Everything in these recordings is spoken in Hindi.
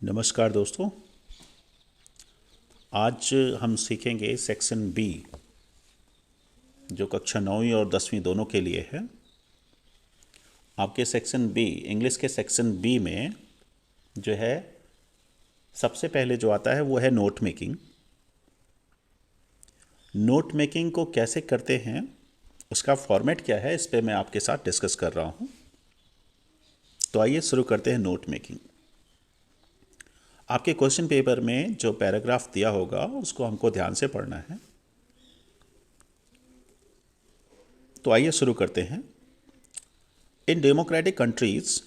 नमस्कार दोस्तों। आज हम सीखेंगे सेक्शन बी, जो कक्षा 9वीं और 10वीं दोनों के लिए है। आपके सेक्शन बी, इंग्लिश के सेक्शन बी में जो है सबसे पहले जो आता है वो है नोट मेकिंग। नोट मेकिंग को कैसे करते हैं, उसका फॉर्मेट क्या है, इस पे मैं आपके साथ डिस्कस कर रहा हूँ। तो आइए शुरू करते हैं नोट मेकिंग। आपके क्वेश्चन पेपर में जो पैराग्राफ दिया होगा उसको हमको ध्यान से पढ़ना है। तो आइए शुरू करते हैं। In democratic countries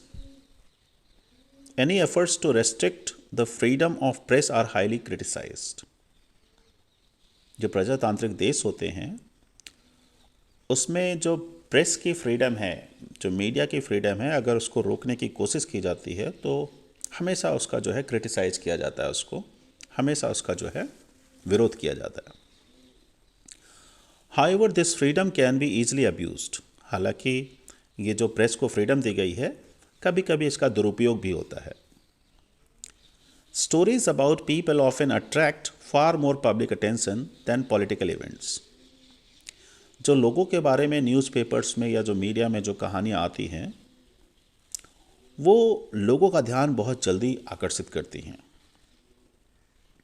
any efforts to restrict the freedom of press are highly criticised. जो प्रजातांत्रिक देश होते हैं उसमें जो प्रेस की फ्रीडम है, जो मीडिया की फ्रीडम है, अगर उसको रोकने की कोशिश की जाती है तो हमेशा उसका जो है क्रिटिसाइज किया जाता है, उसको हमेशा उसका जो है विरोध किया जाता है। However this freedom can be easily abused. हालांकि ये जो प्रेस को फ्रीडम दी गई है, कभी कभी इसका दुरुपयोग भी होता है। Stories about people often attract far more public attention than political events. जो लोगों के बारे में न्यूज़पेपर्स में या जो मीडिया में जो कहानियाँ आती हैं वो लोगों का ध्यान बहुत जल्दी आकर्षित करती हैं।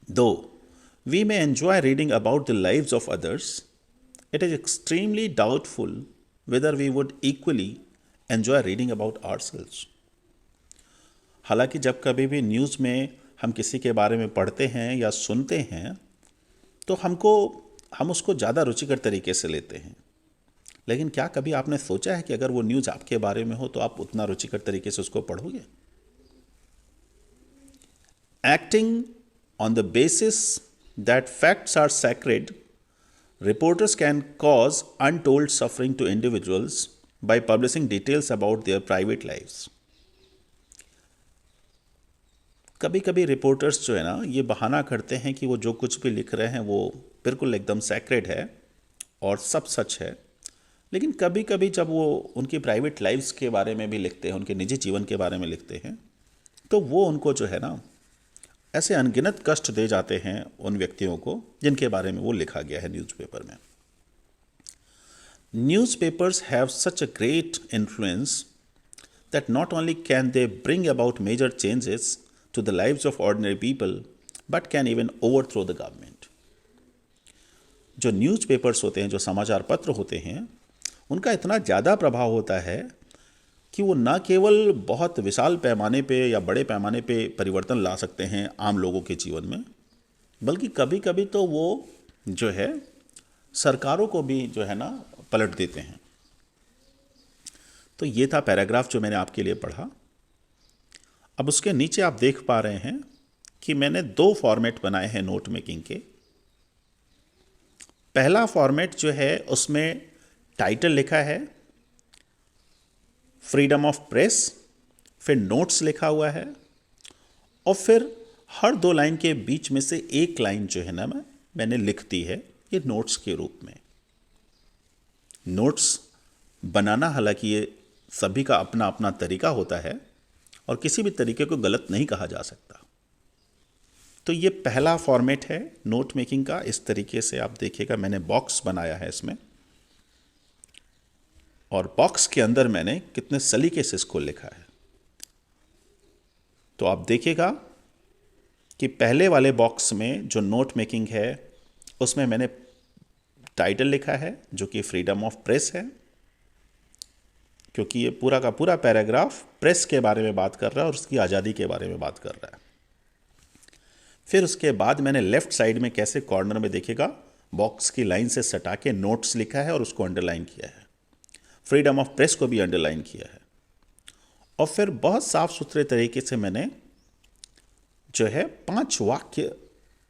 Though we may enjoy reading about the lives of others, it is extremely doubtful whether we would equally enjoy reading about ourselves. हालांकि जब कभी भी न्यूज़ में हम किसी के बारे में पढ़ते हैं या सुनते हैं तो हम उसको ज़्यादा रुचिकर तरीके से लेते हैं, लेकिन क्या कभी आपने सोचा है कि अगर वो न्यूज़ आपके बारे में हो तो आप उतना रुचिकर तरीके से उसको पढ़ोगे? Acting on the basis that facts are sacred, reporters can cause untold suffering to individuals by publishing details about their private lives. कभी कभी रिपोर्टर्स जो है ना, ये बहाना करते हैं कि वो जो कुछ भी लिख रहे हैं वो बिल्कुल एकदम सैक्रेड है और सब सच है, लेकिन कभी कभी जब वो उनकी प्राइवेट लाइफ्स के बारे में भी लिखते हैं, उनके निजी जीवन के बारे में लिखते हैं, तो वो उनको जो है ना ऐसे अनगिनत कष्ट दे जाते हैं उन व्यक्तियों को जिनके बारे में वो लिखा गया है न्यूज़पेपर में। Newspapers have such a great influence that not only can they bring about major changes to the lives of ordinary people but can even overthrow the government. जो न्यूज़पेपर्स होते हैं, जो समाचार पत्र होते हैं, उनका इतना ज़्यादा प्रभाव होता है कि वो न केवल बहुत विशाल पैमाने पे या बड़े पैमाने पे परिवर्तन ला सकते हैं आम लोगों के जीवन में, बल्कि कभी कभी तो वो जो है सरकारों को भी जो है ना पलट देते हैं। तो ये था पैराग्राफ जो मैंने आपके लिए पढ़ा। अब उसके नीचे आप देख पा रहे हैं कि मैंने 2 फॉर्मेट बनाए हैं नोट मेकिंग के। पहला फॉर्मेट जो है उसमें टाइटल लिखा है फ्रीडम ऑफ प्रेस, फिर नोट्स लिखा हुआ है और फिर हर 2 लाइन के बीच में से एक लाइन जो है ना मैंने लिख दी है ये नोट्स के रूप में। नोट्स बनाना हालांकि ये सभी का अपना अपना तरीका होता है और किसी भी तरीके को गलत नहीं कहा जा सकता। तो ये पहला फॉर्मेट है नोट मेकिंग का। इस तरीके से आप देखिएगा, मैंने बॉक्स बनाया है इसमें और बॉक्स के अंदर मैंने कितने सलीके से इसको लिखा है। तो आप देखिएगा कि पहले वाले बॉक्स में जो नोट मेकिंग है उसमें मैंने टाइटल लिखा है जो कि फ्रीडम ऑफ प्रेस है, क्योंकि ये पूरा का पूरा पैराग्राफ प्रेस के बारे में बात कर रहा है और उसकी आज़ादी के बारे में बात कर रहा है। फिर उसके बाद मैंने लेफ्ट साइड में कैसे कॉर्नर में देखिएगा बॉक्स की लाइन से सटा के नोट्स लिखा है और उसको अंडरलाइन किया है, फ्रीडम ऑफ प्रेस को भी अंडरलाइन किया है। और फिर बहुत साफ सुथरे तरीके से मैंने जो है 5 वाक्य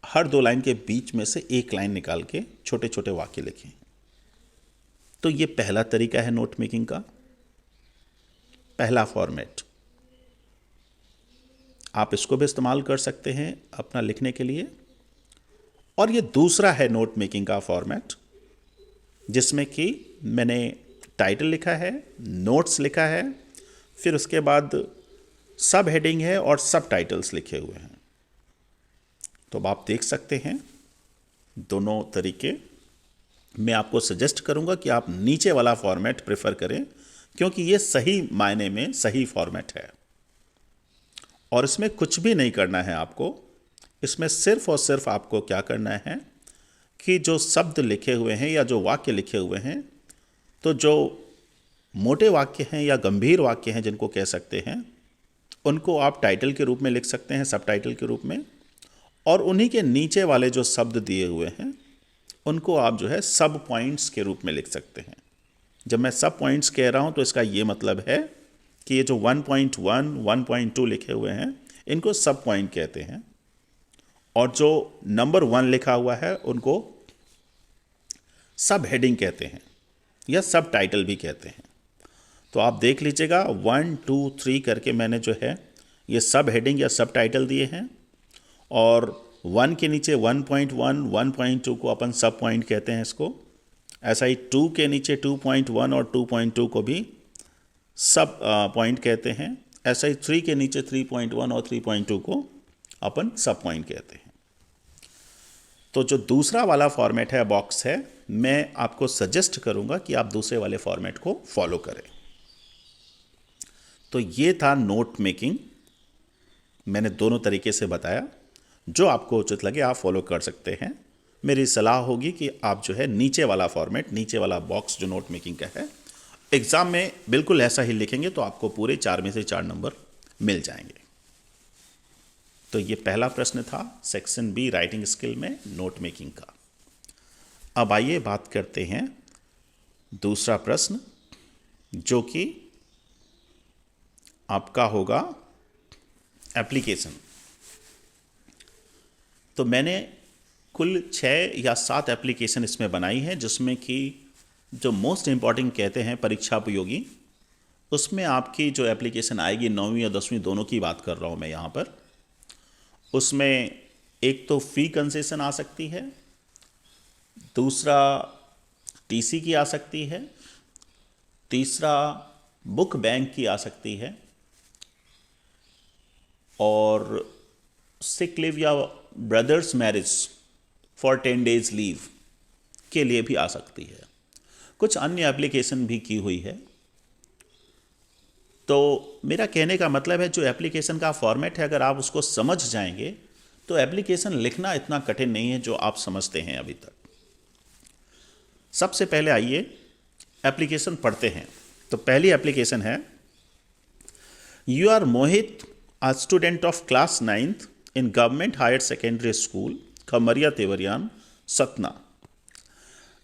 हर 2 लाइन के बीच में से एक लाइन निकाल के छोटे छोटे वाक्य लिखे। तो ये पहला तरीका है नोट मेकिंग का, पहला फॉर्मेट। आप इसको भी इस्तेमाल कर सकते हैं अपना लिखने के लिए। और ये दूसरा है नोट मेकिंग का फॉर्मेट जिसमें कि मैंने टाइटल लिखा है, नोट्स लिखा है, फिर उसके बाद सब हेडिंग है और सब टाइटल्स लिखे हुए हैं। तो अब आप देख सकते हैं दोनों तरीके। मैं आपको सजेस्ट करूंगा कि आप नीचे वाला फॉर्मेट प्रेफर करें, क्योंकि ये सही मायने में सही फॉर्मेट है और इसमें कुछ भी नहीं करना है आपको। इसमें सिर्फ और सिर्फ आपको क्या करना है कि जो शब्द लिखे हुए हैं या जो वाक्य लिखे हुए हैं, तो जो मोटे वाक्य हैं या गंभीर वाक्य हैं जिनको कह सकते हैं, उनको आप टाइटल के रूप में लिख सकते हैं, सब टाइटल के रूप में, और उन्हीं के नीचे वाले जो शब्द दिए हुए हैं उनको आप जो है सब पॉइंट्स के रूप में लिख सकते हैं। जब मैं सब पॉइंट्स कह रहा हूं तो इसका ये मतलब है कि ये जो 1.1, 1.2 लिखे हुए हैं इनको सब पॉइंट कहते हैं, और जो नंबर 1 लिखा हुआ है उनको सब हेडिंग कहते हैं या सब टाइटल भी कहते हैं। तो आप देख लीजिएगा 1, 2, 3 करके मैंने जो है ये सब हेडिंग या सब टाइटल दिए हैं, और 1 के नीचे 1.1, 1.2 को अपन सब पॉइंट कहते हैं इसको। ऐसा ही 2 के नीचे 2.1 और 2.2 को भी सब पॉइंट कहते हैं। ऐसा ही 3 के नीचे 3.1 और 3.2 को अपन सब पॉइंट कहते हैं। तो जो दूसरा वाला फॉर्मेट है, बॉक्स है, मैं आपको सजेस्ट करूंगा कि आप दूसरे वाले फॉर्मेट को फॉलो करें। तो ये था नोट मेकिंग। मैंने दोनों तरीके से बताया, जो आपको उचित लगे आप फॉलो कर सकते हैं। मेरी सलाह होगी कि आप जो है नीचे वाला फॉर्मेट, नीचे वाला बॉक्स जो नोट मेकिंग का है, एग्जाम में बिल्कुल ऐसा ही लिखेंगे तो आपको पूरे 4 में से 4 नंबर मिल जाएंगे। तो ये पहला प्रश्न था सेक्शन बी राइटिंग स्किल में नोट मेकिंग का। अब आइए बात करते हैं दूसरा प्रश्न, जो कि आपका होगा एप्लीकेशन। तो मैंने कुल 6 या 7 एप्लीकेशन इसमें बनाई है, जिसमें कि जो मोस्ट इंपॉर्टेंट कहते हैं परीक्षा उपयोगी, उसमें आपकी जो एप्लीकेशन आएगी 9वीं या 10वीं दोनों की बात कर रहा हूं मैं यहाँ पर। उसमें एक तो फ़ी कंसेशन आ सकती है, दूसरा टीसी की आ सकती है, तीसरा बुक बैंक की आ सकती है, और सिक लीव या brothers marriage for 10 days leave के लिए भी आ सकती है। कुछ अन्य एप्लीकेशन भी की हुई है। तो मेरा कहने का मतलब है, जो एप्लीकेशन का फॉर्मेट है, अगर आप उसको समझ जाएंगे तो एप्लीकेशन लिखना इतना कठिन नहीं है जो आप समझते हैं अभी तक। सबसे पहले आइए एप्लीकेशन पढ़ते हैं। तो पहली एप्लीकेशन है, you are Mohit, a student of class 9th in government higher secondary school Khamaria Tewariyan, Satna.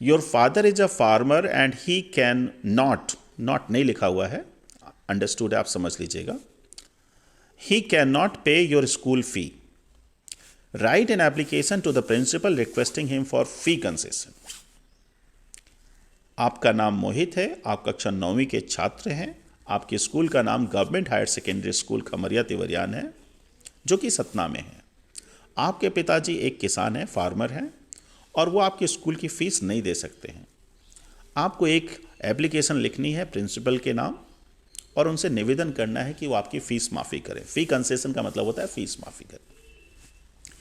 Your father is a farmer and he can not नहीं लिखा हुआ है, अंडरस्टूड आप समझ लीजिएगा। He can not pay your school fee. Write an application to the principal requesting him for fee concession. आपका नाम मोहित है, आप कक्षा 9वीं के छात्र हैं, आपके स्कूल का नाम government higher secondary school Khamaria Tiwariyan है, जो कि सतना में है। आपके पिताजी एक किसान हैं, फार्मर हैं, और वो आपके स्कूल की फ़ीस नहीं दे सकते हैं। आपको एक एप्लीकेशन लिखनी है प्रिंसिपल के नाम, और उनसे निवेदन करना है कि वो आपकी फ़ीस माफ़ी करें। फ़ी कंसेशन का मतलब होता है फ़ीस माफ़ी करें।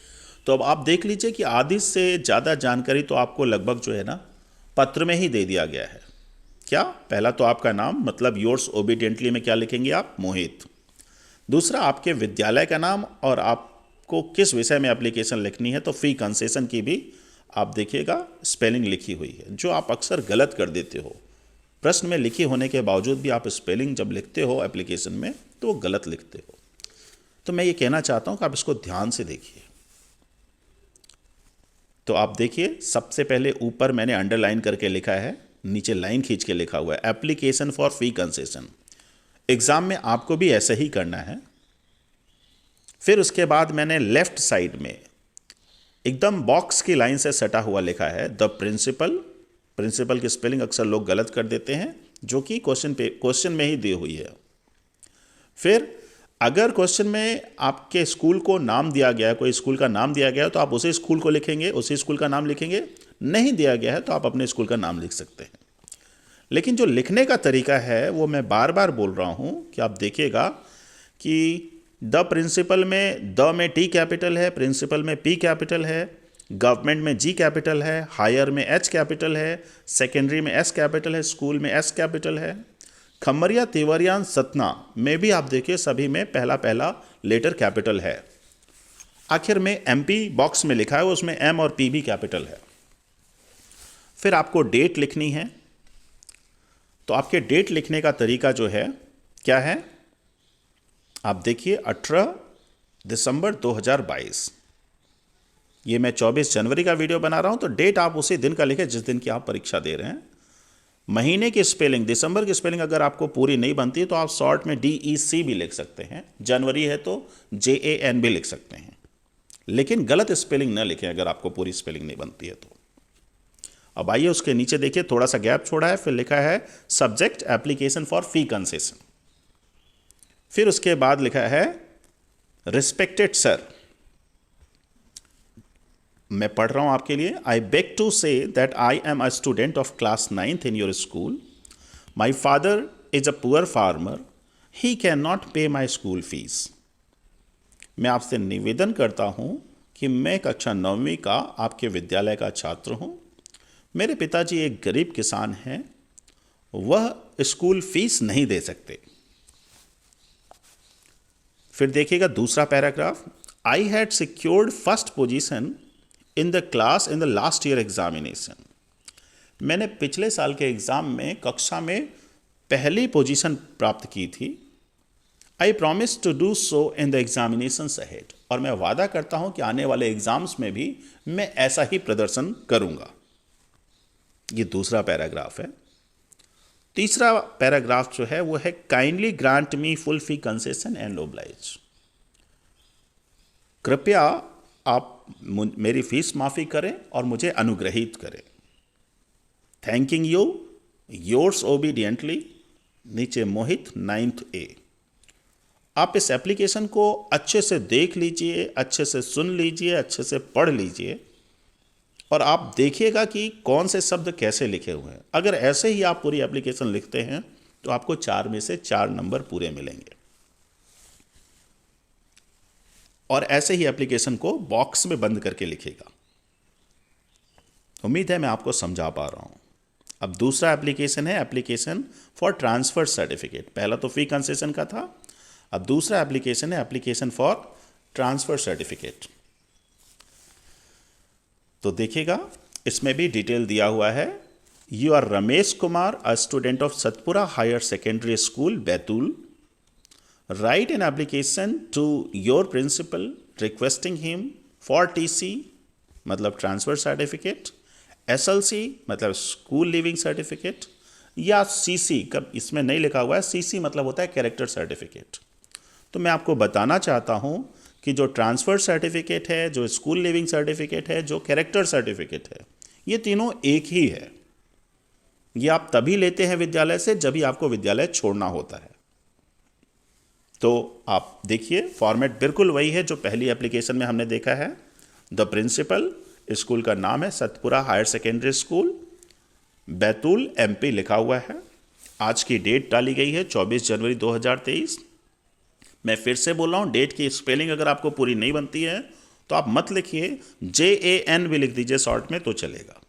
तो अब आप देख लीजिए कि आधी से ज़्यादा जानकारी तो आपको लगभग जो है ना पत्र में ही दे दिया गया है। क्या? पहला तो आपका नाम, मतलब योर्स ओबीडियंटली में क्या लिखेंगे आप? मोहित। दूसरा आपके विद्यालय का नाम और आपको किस विषय में एप्लीकेशन लिखनी है। तो फ़ी कंसेशन की भी आप देखिएगा स्पेलिंग लिखी हुई है, जो आप अक्सर गलत कर देते हो। प्रश्न में लिखी होने के बावजूद भी आप स्पेलिंग जब लिखते हो एप्लीकेशन में तो वो गलत लिखते हो। तो मैं ये कहना चाहता हूँ कि आप इसको ध्यान से देखिए। तो आप देखिए, सबसे पहले ऊपर मैंने अंडरलाइन करके लिखा है, नीचे लाइन खींच के लिखा हुआ है application for fee concession. Exam में आपको भी ऐसे ही करना है। फिर उसके बाद मैंने लेफ्ट साइड में एकदम बॉक्स की लाइन से सटा हुआ लिखा है द प्रिंसिपल। प्रिंसिपल की स्पेलिंग अक्सर लोग गलत कर देते हैं, जो कि क्वेश्चन में ही दी हुई है। फिर अगर क्वेश्चन में आपके स्कूल को नाम दिया गया है, कोई स्कूल का नाम दिया गया है, तो आप उसी स्कूल को लिखेंगे, उसी स्कूल का नाम लिखेंगे। नहीं दिया गया है तो आप अपने स्कूल का नाम लिख सकते हैं। लेकिन जो लिखने का तरीका है वो मैं बार बार बोल रहा हूं कि आप देखिएगा कि द प्रिंसिपल में द में टी कैपिटल है, प्रिंसिपल में पी कैपिटल है, गवर्नमेंट में जी कैपिटल है, हायर में एच कैपिटल है, सेकेंडरी में एस कैपिटल है, स्कूल में एस कैपिटल है। खम्मरिया, तेवरियान, सतना में भी आप देखिए सभी में पहला पहला लेटर कैपिटल है। आखिर में एमपी बॉक्स में लिखा है उसमें एम और पी भी कैपिटल है। फिर आपको डेट लिखनी है, तो आपके डेट लिखने का तरीका जो है क्या है, आप देखिए 18 दिसंबर 2022। ये मैं 24 जनवरी का वीडियो बना रहा हूं, तो डेट आप उसी दिन का लिखें जिस दिन की आप परीक्षा दे रहे हैं। महीने की स्पेलिंग, दिसंबर की स्पेलिंग अगर आपको पूरी नहीं बनती तो आप शॉर्ट में DEC भी लिख सकते हैं। जनवरी है तो JAN भी लिख सकते हैं, लेकिन गलत स्पेलिंग न लिखें अगर आपको पूरी स्पेलिंग नहीं बनती है तो। अब आइए उसके नीचे देखिए, थोड़ा सा गैप छोड़ा है, फिर लिखा है subject application for fee concession. फिर उसके बाद लिखा है रिस्पेक्टेड सर। मैं पढ़ रहा हूं आपके लिए। I beg to say that I am a student of class 9th in your school. My father is a poor farmer, he can not pay my school fees. मैं आपसे निवेदन करता हूं कि मैं कक्षा 9वीं का आपके विद्यालय का छात्र हूं। मेरे पिताजी एक गरीब किसान हैं, वह स्कूल फीस नहीं दे सकते। फिर देखिएगा दूसरा paragraph. I had secured first position in the class in the last year examination. मैंने पिछले साल के एग्जाम में कक्षा में पहली पोजीशन प्राप्त की थी। I promise to do so in the examinations ahead. और मैं वादा करता हूं कि आने वाले एग्जाम्स में भी मैं ऐसा ही प्रदर्शन करूंगा। ये दूसरा पैराग्राफ है। तीसरा पैराग्राफ जो है वो है kindly grant me full fee concession and oblige. कृपया आप मेरी फीस माफ़ी करें और मुझे अनुग्रहित करें। थैंकिंग यू, योर्स ओबीडियंटली, नीचे मोहित 9th A। आप इस एप्लीकेशन को अच्छे से देख लीजिए, अच्छे से सुन लीजिए, अच्छे से पढ़ लीजिए और आप देखिएगा कि कौन से शब्द कैसे लिखे हुए हैं। अगर ऐसे ही आप पूरी एप्लीकेशन लिखते हैं तो आपको 4 में से 4 नंबर पूरे मिलेंगे। और ऐसे ही एप्लीकेशन को बॉक्स में बंद करके लिखेगा। उम्मीद है मैं आपको समझा पा रहा हूं। अब दूसरा एप्लीकेशन है एप्लीकेशन फॉर ट्रांसफर सर्टिफिकेट। पहला तो फी कंसेशन का था, अब दूसरा एप्लीकेशन है एप्लीकेशन फॉर ट्रांसफर सर्टिफिकेट। तो देखिएगा इसमें भी डिटेल दिया हुआ है। You are Ramesh Kumar, a student of Satpura higher secondary school Betul. Write an application to your principal requesting him for TC मतलब ट्रांसफर सर्टिफिकेट, SLC मतलब स्कूल लिविंग सर्टिफिकेट, या CC, कब इसमें नहीं लिखा हुआ है, CC मतलब होता है कैरेक्टर सर्टिफिकेट। तो मैं आपको बताना चाहता हूं कि जो ट्रांसफर सर्टिफिकेट है, जो स्कूल लिविंग सर्टिफिकेट है, जो कैरेक्टर सर्टिफिकेट है, ये तीनों एक ही है। ये आप तभी लेते हैं विद्यालय से जब भी आपको विद्यालय छोड़ना होता है। तो आप देखिए फॉर्मेट बिल्कुल वही है जो पहली एप्लीकेशन में हमने देखा है। द प्रिंसिपल, स्कूल का नाम है Satpura higher secondary school Betul MP लिखा हुआ है। आज की डेट डाली गई है 24 जनवरी 2023। मैं फिर से बोल रहा हूँ, डेट की स्पेलिंग अगर आपको पूरी नहीं बनती है तो आप मत लिखिए, JAN भी लिख दीजिए शॉर्ट में तो चलेगा,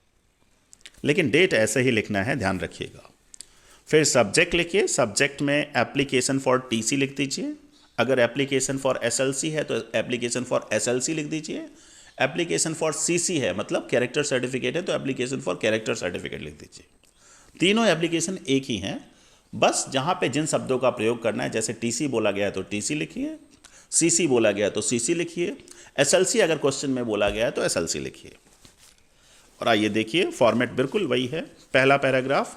लेकिन डेट ऐसे ही लिखना है, ध्यान रखिएगा। फिर सब्जेक्ट लिखिए, सब्जेक्ट में एप्लीकेशन फॉर TC लिख दीजिए। अगर एप्लीकेशन फॉर SLC है तो एप्लीकेशन फॉर SLC लिख दीजिए। एप्लीकेशन फॉर CC है मतलब कैरेक्टर सर्टिफिकेट है तो एप्लीकेशन फॉर कैरेक्टर सर्टिफिकेट लिख दीजिए। तीनों एप्लीकेशन एक ही हैं, बस जहाँ पे जिन शब्दों का प्रयोग करना है, जैसे TC बोला गया है तो TC लिखिए, CC बोला गया तो CC लिखिए, SLC अगर क्वेश्चन में बोला गया है तो SLC लिखिए। और आइए देखिए फॉर्मेट बिल्कुल वही है। पहला पैराग्राफ,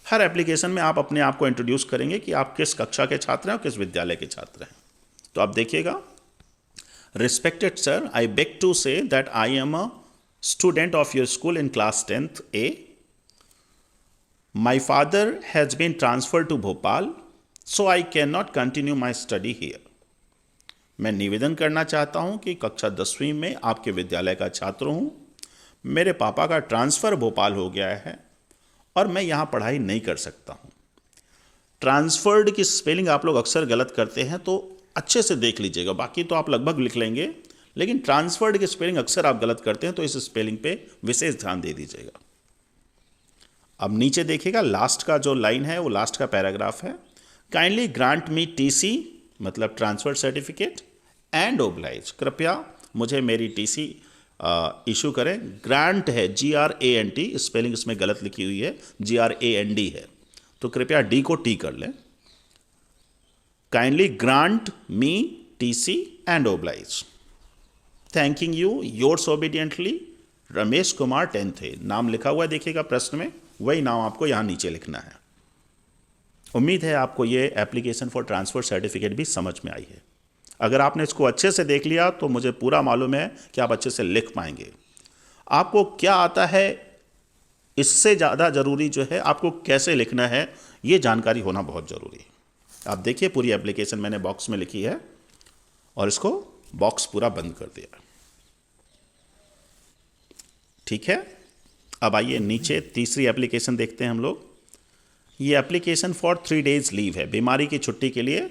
हर एप्लीकेशन में आप अपने आप को इंट्रोड्यूस करेंगे कि आप किस कक्षा के छात्र हैं और किस विद्यालय के छात्र हैं। तो आप देखिएगा, respected sir, I beg to say that I am a student of your school in class 10th A। My father has been transfer to Bhopal, so I can not continue my study here. मैं निवेदन करना चाहता हूं कि कक्षा 10वीं में आपके विद्यालय का छात्र हूं। मेरे पापा का ट्रांसफर भोपाल हो गया है और मैं यहाँ पढ़ाई नहीं कर सकता हूँ। ट्रांसफर्ड की स्पेलिंग आप लोग अक्सर गलत करते हैं, तो अच्छे से देख लीजिएगा, बाकी तो आप लगभग लिख लेंगे, लेकिन ट्रांसफर्ड की स्पेलिंग अक्सर आप गलत करते हैं, तो इस स्पेलिंग पे विशेष ध्यान दे दीजिएगा। अब नीचे देखिएगा, लास्ट का जो लाइन है वो लास्ट का पैराग्राफ है। काइंडली ग्रांट मी टीसी मतलब ट्रांसफर सर्टिफिकेट एंड ओब्लाइज, कृपया मुझे मेरी टीसी इशू करें। ग्रांट है GRANT, स्पेलिंग इसमें गलत लिखी हुई है, GRAND है, तो कृपया डी को टी कर लें। Kindly grant me TC and oblige, thanking you, yours obediently Ramesh Kumar 10th A। नाम लिखा हुआ है देखिएगा प्रश्न में, वही नाम आपको यहाँ नीचे लिखना है। उम्मीद है आपको ये एप्लीकेशन फॉर ट्रांसफर सर्टिफिकेट भी समझ में आई है। अगर आपने इसको अच्छे से देख लिया तो मुझे पूरा मालूम है कि आप अच्छे से लिख पाएंगे। आपको क्या आता है, इससे ज़्यादा ज़रूरी जो है आपको कैसे लिखना है, ये जानकारी होना बहुत ज़रूरी है। आप देखिए पूरी एप्लीकेशन मैंने बॉक्स में लिखी है और इसको बॉक्स पूरा बंद कर दिया। ठीक है, अब आइए नीचे तीसरी एप्लीकेशन देखते हैं हम लोग। ये एप्लीकेशन फॉर 3 days लीव है, बीमारी की छुट्टी के लिए,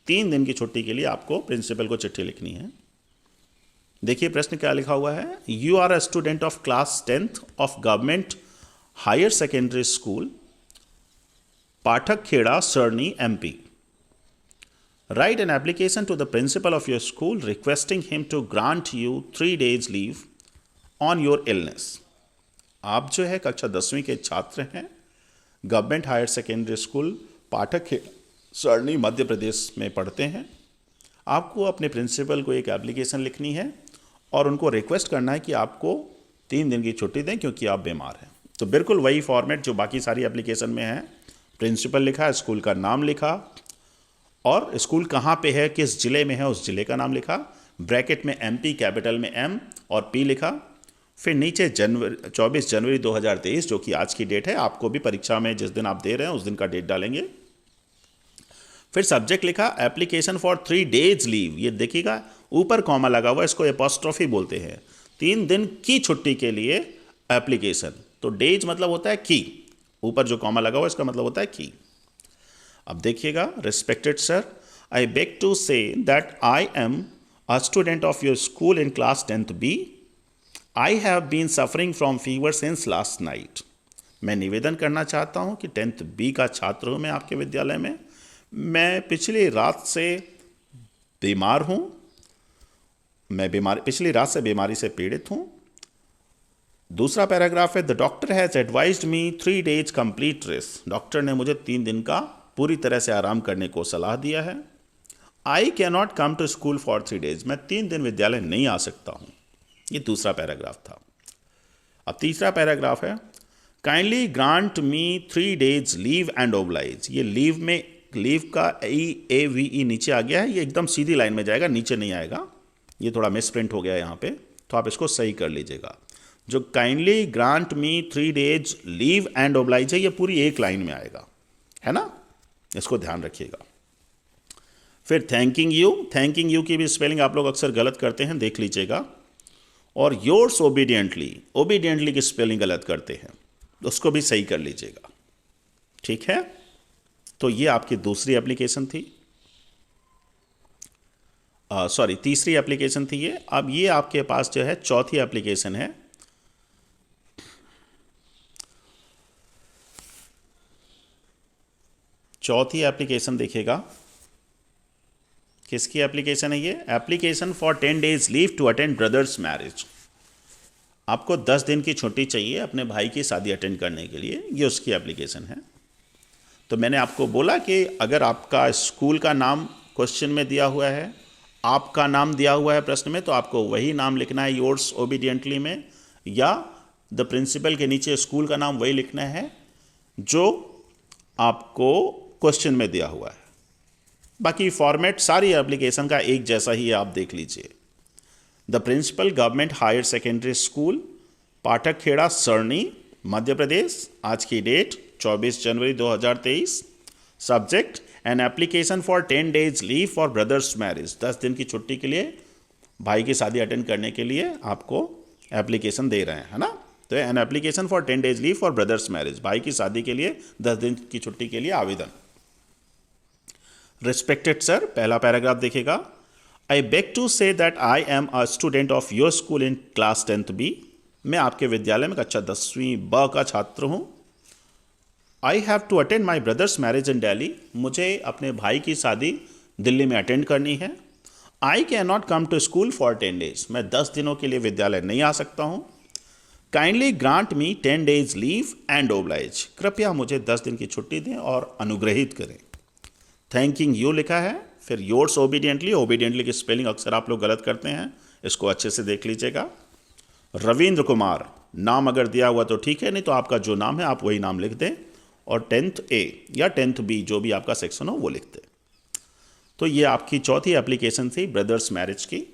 3 दिन की छुट्टी के लिए आपको प्रिंसिपल को चिट्ठी लिखनी है। देखिए प्रश्न क्या लिखा हुआ है। You are a student of class 10th of government higher secondary school Pathak Kheda Sarni MP। Write an application to the principal of your school requesting him to grant you 3 days leave on your illness. आप जो है कक्षा 10वीं के छात्र हैं, government higher secondary school Pathak Kheda Sarni Madhya Pradesh में पढ़ते हैं। आपको अपने प्रिंसिपल को एक एप्लीकेशन लिखनी है और उनको रिक्वेस्ट करना है कि आपको 3 दिन की छुट्टी दें क्योंकि आप बीमार हैं। तो बिल्कुल वही फॉर्मेट जो बाकी सारी एप्लीकेशन में है, प्रिंसिपल लिखा, स्कूल का नाम लिखा और स्कूल कहाँ पे है, किस ज़िले में है उस ज़िले का नाम लिखा, ब्रैकेट में MP कैपिटल में M और P लिखा, फिर नीचे 24 जनवरी 2023 जो कि आज की डेट है, आपको भी परीक्षा में जिस दिन आप दे रहे हैं उस दिन का डेट डालेंगे। फिर सब्जेक्ट लिखा एप्लीकेशन फॉर 3 days लीव, ये देखिएगा ऊपर कॉमा लगा हुआ है, इसको एपॉस्ट्रोफी बोलते हैं। 3 दिन की छुट्टी के लिए एप्लीकेशन, तो डेज मतलब होता है की, ऊपर जो कॉमा लगा हुआ है इसका मतलब होता है की। अब देखिएगा, respected sir, I beg to say that I am a student of your school in class 10th B। I have been suffering from fever since last night. मैं निवेदन करना चाहता हूँ कि 10th B का छात्र हूँ मैं आपके विद्यालय में, मैं पिछली रात से बीमार हूँ, पिछली रात से बीमारी से पीड़ित हूँ। दूसरा पैराग्राफ है, the doctor has advised me 3 days complete rest. Doctor ने मुझे 3 दिन का पूरी तरह से आराम करने को सलाह दिया है। I can not come to school for 3 days, मैं 3 दिन विद्यालय नहीं आ सकता हूँ। ये दूसरा पैराग्राफ था। अब तीसरा पैराग्राफ है, kindly grant me 3 days leave and oblige. ये लीव में लीव का EAVE नीचे आ गया है, ये एकदम सीधी लाइन में जाएगा, नीचे नहीं आएगा, ये थोड़ा मिसप्रिंट हो गया है यहाँ पे, तो आप इसको सही कर लीजिएगा। जो kindly grant me 3 days leave and oblige है, ये पूरी एक लाइन में आएगा, है ना, इसको ध्यान रखिएगा। फिर थैंकिंग यू की भी स्पेलिंग आप लोग अक्सर गलत करते हैं, देख लीजिएगा। और योर्स ओबीडियंटली की स्पेलिंग गलत करते हैं, उसको भी सही कर लीजिएगा। ठीक है, तो ये आपकी दूसरी एप्लीकेशन थी, तीसरी एप्लीकेशन थी ये। अब ये आपके पास जो है चौथी एप्लीकेशन है। चौथी एप्लीकेशन देखिएगा, किसकी एप्लीकेशन है ये, application for 10 days leave to attend brother's marriage. आपको 10 दिन की छुट्टी चाहिए अपने भाई की शादी अटेंड करने के लिए, ये उसकी एप्लीकेशन है। तो मैंने आपको बोला कि अगर आपका स्कूल का नाम क्वेश्चन में दिया हुआ है, आपका नाम दिया हुआ है प्रश्न में, तो आपको वही नाम लिखना है योर्स ओबीडियंटली में, या द प्रिंसिपल के नीचे स्कूल का नाम वही लिखना है जो आपको क्वेश्चन में दिया हुआ है। बाकी फॉर्मेट सारी एप्लीकेशन का एक जैसा ही है, आप देख लीजिए। The principal government higher secondary school Pathak Kheda Sarni Madhya Pradesh, आज की डेट 24 जनवरी 2023। Subject an application for 10 days leave for brother's marriage, 10 दिन की छुट्टी के लिए भाई की शादी अटेंड करने के लिए आपको एप्लीकेशन दे रहे हैं, है ना। तो N application for 10 days leave for brother's marriage, भाई की शादी के लिए 10 दिन की छुट्टी के लिए आवेदन। रिस्पेक्टेड सर, पहला पैराग्राफ देखिएगा। I beg to say that I am a student of your school in class 10th B. मैं आपके विद्यालय में कक्षा 10वीं ब का छात्र हूँ। I have to attend my brother's marriage in Delhi. मुझे अपने भाई की शादी दिल्ली में अटेंड करनी है। I can not come to school for 10 days। मैं 10 दिनों के लिए विद्यालय नहीं आ सकता हूँ। Kindly grant me 10 days leave and oblige. कृपया मुझे 10 दिन की छुट्टी दें और अनुग्रहित करें। थैंकिंग यू लिखा है, फिर योर्स ओबीडियंटली। ओबीडियंटली की स्पेलिंग अक्सर आप लोग गलत करते हैं, इसको अच्छे से देख लीजिएगा। रविंद्र कुमार, नाम अगर दिया हुआ तो ठीक है, नहीं तो आपका जो नाम है आप वही नाम लिख दें और 10th A या 10th B जो भी आपका सेक्शन हो वो लिख दें। तो ये आपकी चौथी एप्लीकेशन थी ब्रदर्स मैरिज की।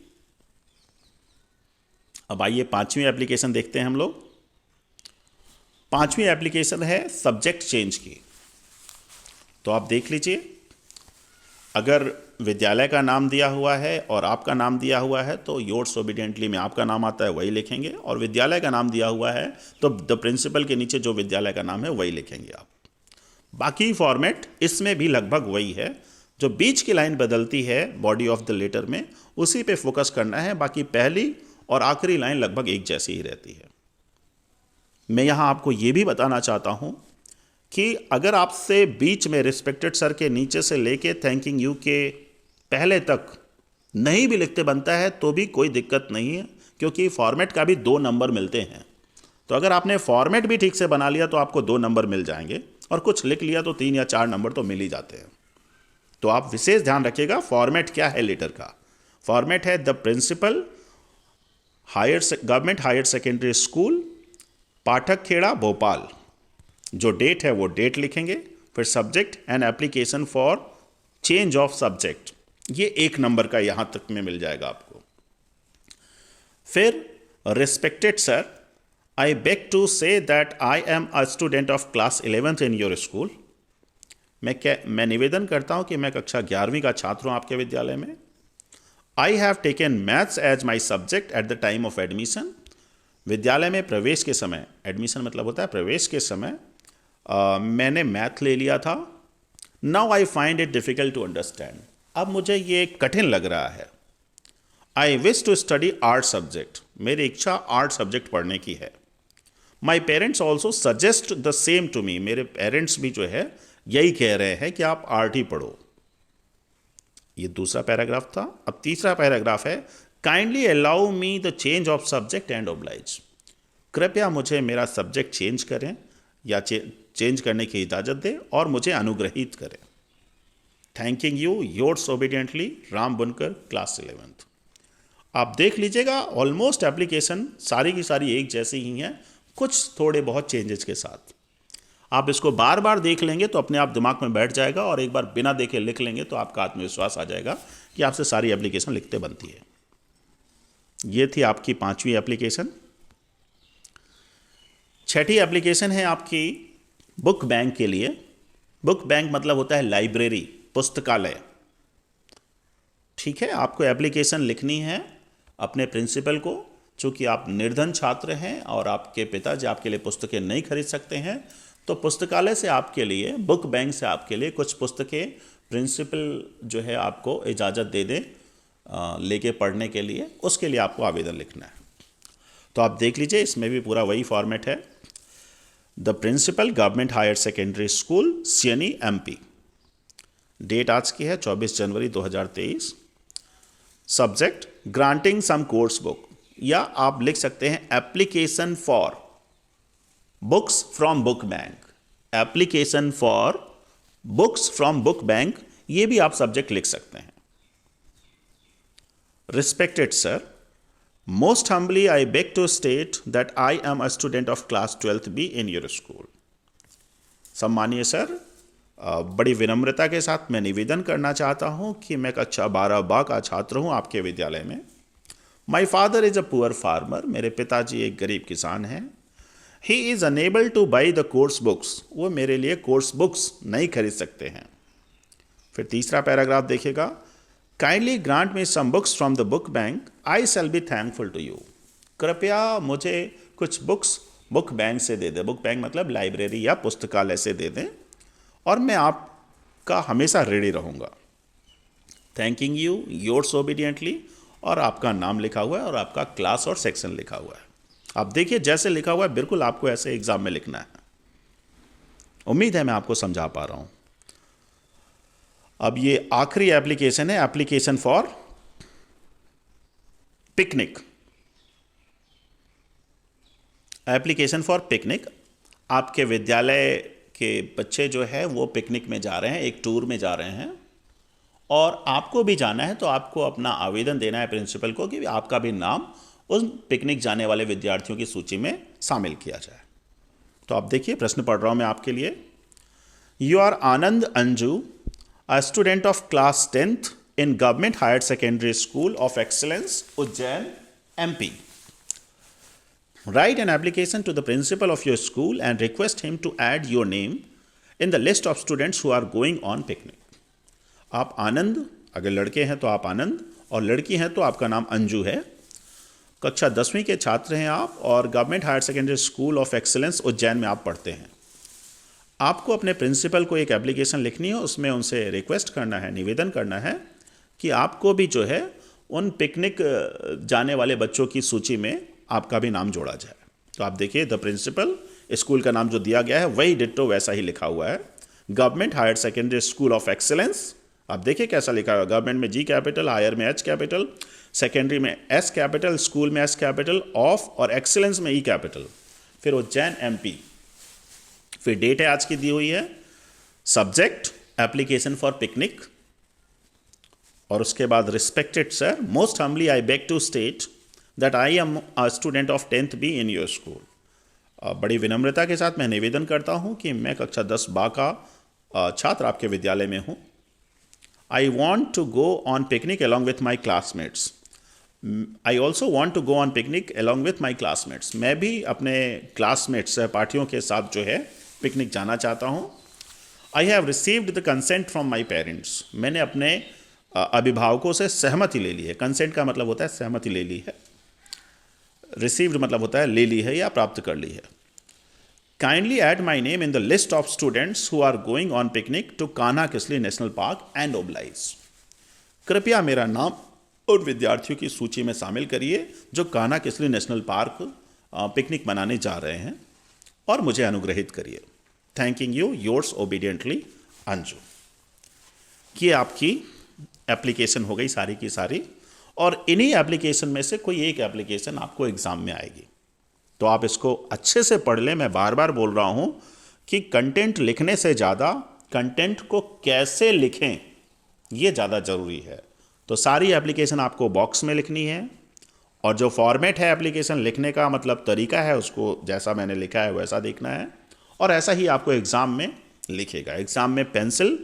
अब आइए पांचवी एप्लीकेशन देखते हैं हम लोग। पांचवी एप्लीकेशन है सब्जेक्ट चेंज की। तो आप देख लीजिए, अगर विद्यालय का नाम दिया हुआ है और आपका नाम दिया हुआ है तो योर्स ओबीडियंटली में आपका नाम आता है वही लिखेंगे, और विद्यालय का नाम दिया हुआ है तो द प्रिंसिपल के नीचे जो विद्यालय का नाम है वही लिखेंगे आप। बाकी फॉर्मेट इसमें भी लगभग वही है। जो बीच की लाइन बदलती है बॉडी ऑफ द लेटर में, उसी पे फोकस करना है। बाकी पहली और आखिरी लाइन लगभग एक जैसी ही रहती है। मैं यहाँ आपको ये भी बताना चाहता हूँ कि अगर आपसे बीच में रिस्पेक्टेड सर के नीचे से लेके थैंकिंग यू के पहले तक नहीं भी लिखते बनता है तो भी कोई दिक्कत नहीं है, क्योंकि फॉर्मेट का भी 2 नंबर मिलते हैं। तो अगर आपने फॉर्मेट भी ठीक से बना लिया तो आपको 2 नंबर मिल जाएंगे, और कुछ लिख लिया तो 3 या 4 नंबर तो मिल ही जाते हैं। तो आप विशेष ध्यान रखिएगा फॉर्मेट क्या है लेटर का। फॉर्मेट है the principal government higher secondary school Pathak Kheda Bhopal. जो डेट है वो डेट लिखेंगे, फिर subject and application for change of subject, ये 1 नंबर का यहां तक में मिल जाएगा आपको। फिर respected sir, I beg to say that I am a student of class 11th in your school. मैं निवेदन करता हूं कि मैं कक्षा 11वीं का छात्र हूं आपके विद्यालय में। I have taken maths as my subject at the time of admission. विद्यालय में प्रवेश के समय, एडमिशन मतलब होता है प्रवेश के समय, मैंने मैथ ले लिया था। Now I find it difficult to understand. अब मुझे ये कठिन लग रहा है। I wish to study art subject. मेरी इच्छा आर्ट सब्जेक्ट पढ़ने की है। My parents also suggest the same to me. मेरे पेरेंट्स भी जो है यही कह रहे हैं कि आप आर्ट ही पढ़ो। ये दूसरा पैराग्राफ था। अब तीसरा पैराग्राफ है kindly allow me the change of subject and oblige. कृपया मुझे मेरा सब्जेक्ट चेंज करें या चेंज करने की इजाज़त दें और मुझे अनुग्रहित करें। Thanking you, yours obediently, Ram बुनकर, क्लास 11th। आप देख लीजिएगा ऑलमोस्ट एप्लीकेशन सारी की सारी एक जैसी ही हैं, कुछ थोड़े बहुत चेंजेस के साथ। आप इसको बार बार देख लेंगे तो अपने आप दिमाग में बैठ जाएगा, और एक बार बिना देखे लिख लेंगे तो आपका आत्मविश्वास आ जाएगा कि आपसे सारी एप्लीकेशन लिखते बनती है। ये थी आपकी 5वीं एप्लीकेशन। छठी एप्लीकेशन है आपकी बुक बैंक के लिए। बुक बैंक मतलब होता है लाइब्रेरी, पुस्तकालय। ठीक है, आपको एप्लीकेशन लिखनी है अपने प्रिंसिपल को। चूँकि आप निर्धन छात्र हैं और आपके पिताजी आपके लिए पुस्तकें नहीं खरीद सकते हैं, तो पुस्तकालय से आपके लिए, बुक बैंक से आपके लिए कुछ पुस्तकें प्रिंसिपल जो है आपको इजाज़त दे दें लेके पढ़ने के लिए, उसके लिए आपको आवेदन लिखना है। तो आप देख लीजिए, इसमें भी पूरा वही फॉर्मेट है। The principal government higher secondary school Seoni MP। Date आज की है 24 जनवरी 2023। Subject granting some course book, या आप लिख सकते हैं application for books from book bank. Application for books from book bank, ये भी आप सब्जेक्ट लिख सकते हैं। Respected sir, most humbly I beg to state that I am a student of class 12th B in your school. सम्मानीय सर, बड़ी विनम्रता के साथ मैं निवेदन करना चाहता हूं कि मैं कक्षा 12 बा का छात्र हूं आपके विद्यालय में। माई father is a poor farmer. मेरे पिताजी एक गरीब किसान हैं। He is unable two by the course books. वो मेरे लिए कोर्स बुक्स नहीं खरीद सकते हैं। फिर तीसरा पैराग्राफ देखिएगा, kindly grant me some books from the book bank, I shall be thankful to you. कृपया मुझे कुछ बुक्स बुक बैंक से दे दें। बुक बैंक मतलब लाइब्रेरी या पुस्तकालय से दे दें, और मैं आपका हमेशा ऋणी रहूँगा। थैंकिंग यू योर्स ओबीडियंटली, और आपका नाम लिखा हुआ है और आपका क्लास और सेक्शन लिखा हुआ है। आप देखिए जैसे लिखा हुआ है बिल्कुल आपको ऐसे एग्जाम में लिखना है। उम्मीद है मैं आपको समझा पा रहा हूं। अब ये आखिरी एप्लीकेशन है, application for picnic. Application for picnic, आपके विद्यालय के बच्चे जो है वो पिकनिक में जा रहे हैं, एक टूर में जा रहे हैं, और आपको भी जाना है। तो आपको अपना आवेदन देना है प्रिंसिपल को कि आपका भी नाम उस पिकनिक जाने वाले विद्यार्थियों की सूची में शामिल किया जाए। तो आप देखिए प्रश्न पढ़ रहा हूं मैं आपके लिए। You are Anand Anju, a student of class 10th in government higher secondary school of excellence Ujjain MP. Write an application to the principal of your school and request him to add your name in the list of students who are going on picnic. आप आनंद, अगर लड़के हैं तो आप आनंद और लड़की हैं तो आपका नाम अंजू है। कक्षा 10वीं के छात्र हैं आप और government higher secondary school of excellence Ujjain में आप पढ़ते हैं। आपको अपने प्रिंसिपल को एक एप्लीकेशन लिखनी है, उसमें उनसे रिक्वेस्ट करना है, निवेदन करना है कि आपको भी जो है उन पिकनिक जाने वाले बच्चों की सूची में आपका भी नाम जोड़ा जाए। तो आप देखिए द प्रिंसिपल, स्कूल का नाम जो दिया गया है वही डिट्टो वैसा ही लिखा हुआ है, government higher secondary school of excellence. आप देखिए कैसा लिखा हुआ है, गवर्नमेंट में G कैपिटल, हायर में H कैपिटल, सेकेंडरी में S कैपिटल, स्कूल में S कैपिटल, ऑफ और एक्सीलेंस में E कैपिटल, फिर उज्जैन MP, फिर डेट है आज की दी हुई है, सब्जेक्ट एप्लीकेशन फॉर पिकनिक, और उसके बाद respected sir, most humbly I beg to state that I am a student of 10th B in your school. बड़ी विनम्रता के साथ मैं निवेदन करता हूं कि मैं कक्षा 10 बा का छात्र आपके विद्यालय में हूं। I want to go on picnic along with my classmates. I also want to go on picnic along with my classmates. मैं भी अपने क्लासमेट्स सहपाठियों के साथ जो है पिकनिक जाना चाहता हूँ। I have received the consent from my parents. मैंने अपने अभिभावकों से सहमति ले ली है। कंसेंट का मतलब होता है सहमति ले ली है, रिसीव्ड मतलब होता है ले ली है या प्राप्त कर ली है। Kindly add my name in the list of students who are going on picnic to Kanha Kisli national park and oblige. कृपया मेरा नाम उन विद्यार्थियों की सूची में शामिल करिए जो Kanha Kisli national park picnic मनाने जा रहे हैं, और मुझे अनुग्रहित करिए। Thanking you yours obediently Anju. ये आपकी एप्लीकेशन हो गई सारी की सारी, और इन्हीं एप्लीकेशन में से कोई एक एप्लीकेशन आपको एग्जाम में आएगी। तो आप इसको अच्छे से पढ़ लें। मैं बार बार बोल रहा हूं कि कंटेंट लिखने से ज़्यादा कंटेंट को कैसे लिखें ये ज़्यादा ज़रूरी है। तो सारी एप्लीकेशन आपको बॉक्स में लिखनी है, और जो फॉर्मेट है एप्लीकेशन लिखने का मतलब तरीका है उसको जैसा मैंने लिखा है वैसा देखना है, और ऐसा ही आपको एग्ज़ाम में लिखेगा। एग्ज़ाम में पेंसिल,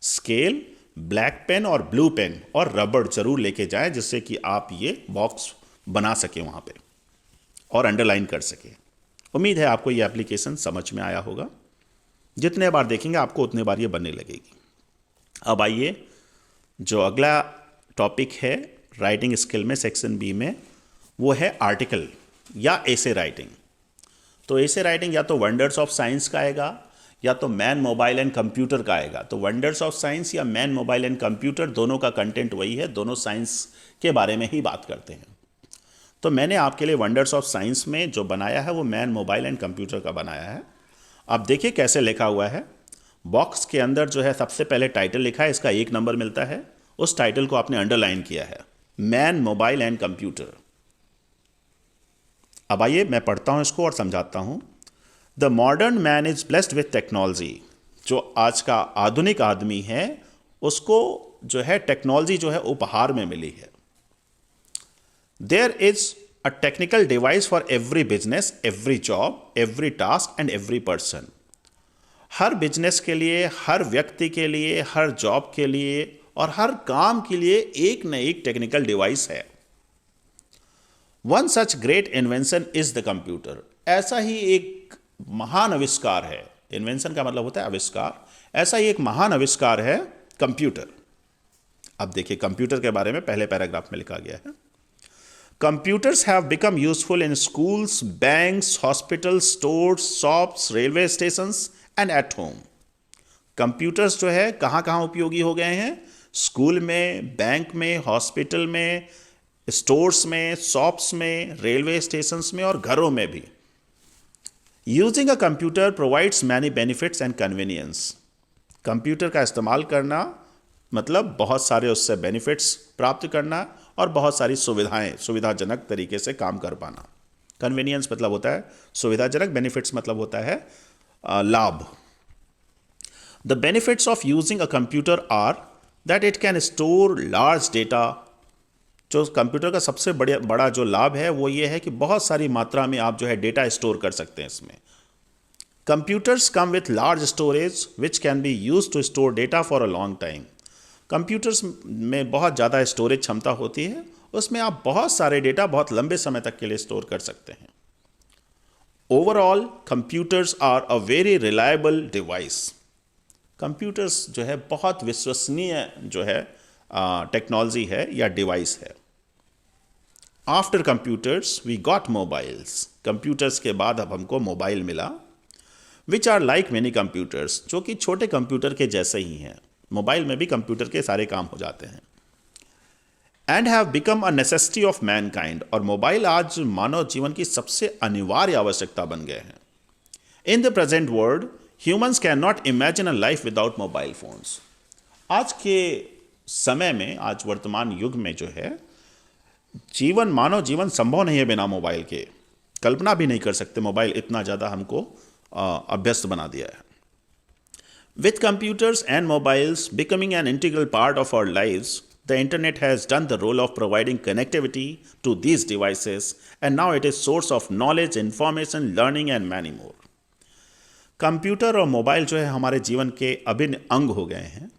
स्केल, ब्लैक पेन और ब्लू पेन और रबड़ जरूर लेके जाएं, जिससे कि आप ये बॉक्स बना सकें वहाँ पे और अंडरलाइन कर सकें। उम्मीद है आपको ये एप्लीकेशन समझ में आया होगा। जितने बार देखेंगे आपको उतने बार ये बनने लगेगी। अब आइए, जो अगला टॉपिक है राइटिंग स्किल में सेक्शन B में, वो है आर्टिकल या एसे राइटिंग। तो एसे राइटिंग या तो वंडर्स ऑफ साइंस का आएगा या तो मैन मोबाइल एंड कंप्यूटर का आएगा। तो वंडर्स ऑफ साइंस या मैन मोबाइल एंड कंप्यूटर दोनों का कंटेंट वही है, दोनों साइंस के बारे में ही बात करते हैं। तो मैंने आपके लिए वंडर्स ऑफ साइंस में जो बनाया है वो मैन मोबाइल एंड कंप्यूटर का बनाया है। आप देखिए कैसे लिखा हुआ है। बॉक्स के अंदर जो है सबसे पहले टाइटल लिखा है, इसका 1 नंबर मिलता है। उस टाइटल को आपने अंडरलाइन किया है, मैन मोबाइल एंड कंप्यूटर। अब आइए मैं पढ़ता हूं इसको और समझाता हूं। The modern man is blessed with technology. जो आज का आधुनिक आदमी है उसको जो है टेक्नोलॉजी जो है उपहार में मिली है। There is a technical device for every business, every job, every task and every person. हर बिजनेस के लिए, हर व्यक्ति के लिए, हर जॉब के लिए और हर काम के लिए एक न एक टेक्निकल डिवाइस है। One such great invention is the computer. ऐसा ही एक महान आविष्कार है, इन्वेंशन का मतलब होता है आविष्कार, ऐसा ही एक महान आविष्कार है कंप्यूटर। अब देखिए कंप्यूटर के बारे में पहले पैराग्राफ में लिखा गया है। Computers have become useful in schools, banks, hospitals, stores, shops, railway stations and at home. Computers जो है कहाँ कहाँ उपयोगी हो गए हैं? स्कूल में, बैंक में, हॉस्पिटल में, स्टोर्स में, शॉप्स में, रेलवे स्टेशंस में और घरों में भी। Using a computer provides many benefits and convenience. Computer का इस्तेमाल करना मतलब बहुत सारे उससे बेनिफिट्स प्राप्त करना और बहुत सारी सुविधाएं, सुविधाजनक तरीके से काम कर पाना। कन्वीनियंस मतलब होता है सुविधाजनक, बेनिफिट्स मतलब होता है लाभ। The benefits of using a computer are that it can store large data. जो कंप्यूटर का सबसे बड़ा जो लाभ है वो ये है कि बहुत सारी मात्रा में आप जो है डेटा स्टोर कर सकते हैं इसमें। Computers come with large storage which can be use to store data for a long time. Computers में बहुत ज़्यादा स्टोरेज क्षमता होती है, उसमें आप बहुत सारे डेटा बहुत लंबे समय तक के लिए स्टोर कर सकते हैं। Overall computers are a very reliable device. Computers जो है बहुत विश्वसनीय जो है टेक्नोलॉजी है या डिवाइस है। After computers we got mobiles. Computers के बाद अब हमको मोबाइल मिला, which are like many computers, जो कि छोटे कंप्यूटर के जैसे ही हैं। मोबाइल में भी कंप्यूटर के सारे काम हो जाते हैं। And have become a necessity of Mankind, और मोबाइल आज मानव जीवन की सबसे अनिवार्य आवश्यकता बन गए हैं। In the present world humans can not imagine a life without mobile phones. आज के समय में, आज वर्तमान युग में जो है मानव जीवन संभव नहीं है बिना मोबाइल के। कल्पना भी नहीं कर सकते, मोबाइल इतना ज़्यादा हमको अभ्यस्त बना दिया है। With computers and mobiles becoming an integral part of our lives, the internet has done the role of providing connectivity to these devices, and now it is source of knowledge, information, learning and many more. Computer और मोबाइल जो है हमारे जीवन के अभिन्न अंग हो गए हैं।